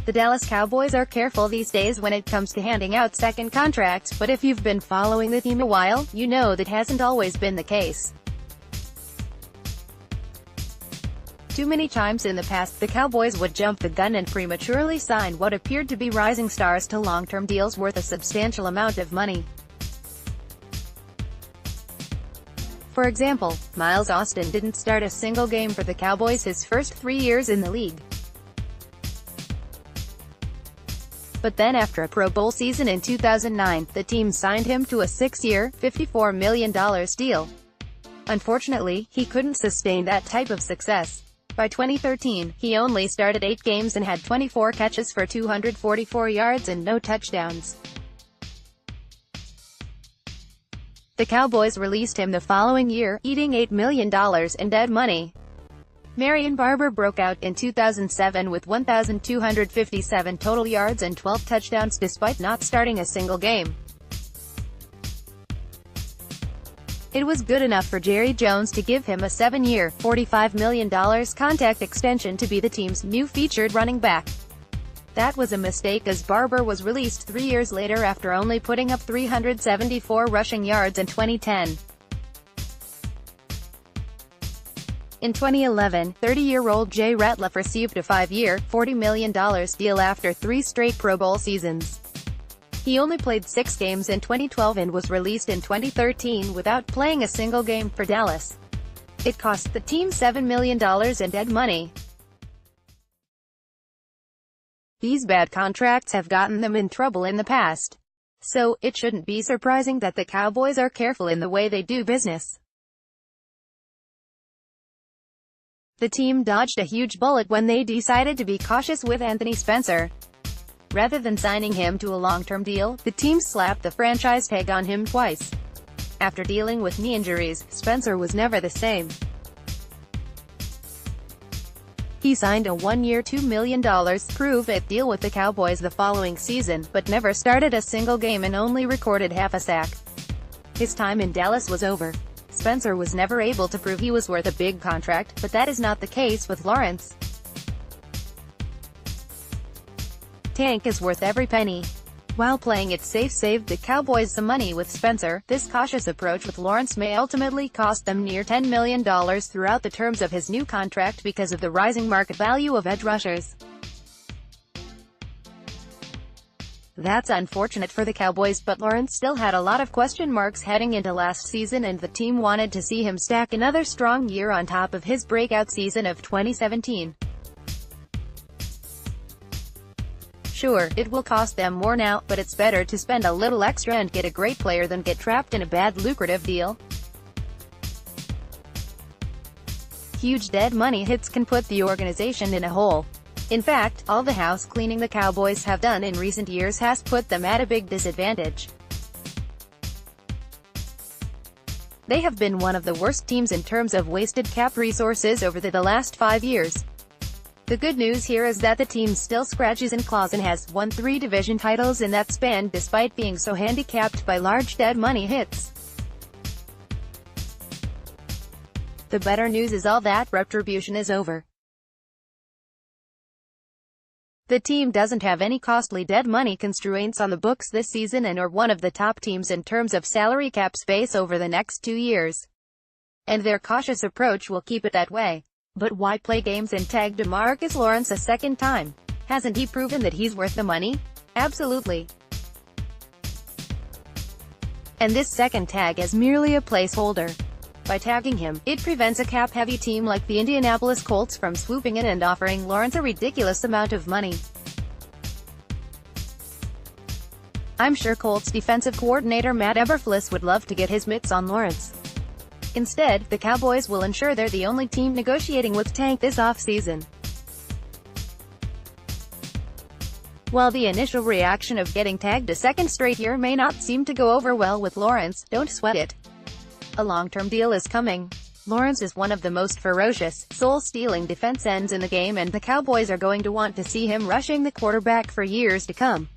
The Dallas Cowboys are careful these days when it comes to handing out second contracts, but if you've been following the team a while, you know that hasn't always been the case. Too many times in the past, the Cowboys would jump the gun and prematurely sign what appeared to be rising stars to long-term deals worth a substantial amount of money. For example, Miles Austin didn't start a single game for the Cowboys his first 3 years in the league. But then after a Pro Bowl season in 2009, the team signed him to a 6-year, $54 million deal. Unfortunately, he couldn't sustain that type of success. By 2013, he only started 8 games and had 24 catches for 244 yards and no touchdowns. The Cowboys released him the following year, eating $8 million in dead money. Marion Barber broke out in 2007 with 1,257 total yards and 12 touchdowns despite not starting a single game. It was good enough for Jerry Jones to give him a 7-year, $45 million contract extension to be the team's new featured running back. That was a mistake as Barber was released 3 years later after only putting up 374 rushing yards in 2010. In 2011, 30-year-old Jay Ratliff received a 5-year, $40 million deal after 3 straight Pro Bowl seasons. He only played 6 games in 2012 and was released in 2013 without playing a single game for Dallas. It cost the team $7 million in dead money. These bad contracts have gotten them in trouble in the past. So, it shouldn't be surprising that the Cowboys are careful in the way they do business. The team dodged a huge bullet when they decided to be cautious with Anthony Spencer. Rather than signing him to a long-term deal, the team slapped the franchise tag on him twice. After dealing with knee injuries, Spencer was never the same. He signed a 1-year, $2 million prove-it deal with the Cowboys the following season, but never started a single game and only recorded half a sack. His time in Dallas was over. Spencer was never able to prove he was worth a big contract, but that is not the case with Lawrence. Tank is worth every penny. While playing it safe saved the Cowboys some money with Spencer, this cautious approach with Lawrence may ultimately cost them near $10 million throughout the terms of his new contract because of the rising market value of edge rushers. That's unfortunate for the Cowboys, but Lawrence still had a lot of question marks heading into last season and the team wanted to see him stack another strong year on top of his breakout season of 2017. Sure, it will cost them more now, but it's better to spend a little extra and get a great player than get trapped in a bad lucrative deal. Huge dead money hits can put the organization in a hole. In fact, all the house cleaning the Cowboys have done in recent years has put them at a big disadvantage. They have been one of the worst teams in terms of wasted cap resources over the last 5 years. The good news here is that the team still scratches and claws and has won 3 division titles in that span despite being so handicapped by large dead money hits. The better news is all that retribution is over. The team doesn't have any costly dead money constraints on the books this season and are one of the top teams in terms of salary cap space over the next 2 years. And their cautious approach will keep it that way. But why play games and tag DeMarcus Lawrence a second time? Hasn't he proven that he's worth the money? Absolutely. And this second tag is merely a placeholder. By tagging him, it prevents a cap-heavy team like the Indianapolis Colts from swooping in and offering Lawrence a ridiculous amount of money. I'm sure Colts defensive coordinator Matt Eberflus would love to get his mitts on Lawrence. Instead, the Cowboys will ensure they're the only team negotiating with Tank this offseason. While the initial reaction of getting tagged a second straight year may not seem to go over well with Lawrence, don't sweat it. A long-term deal is coming. Lawrence is one of the most ferocious, soul-stealing defense ends in the game and the Cowboys are going to want to see him rushing the quarterback for years to come.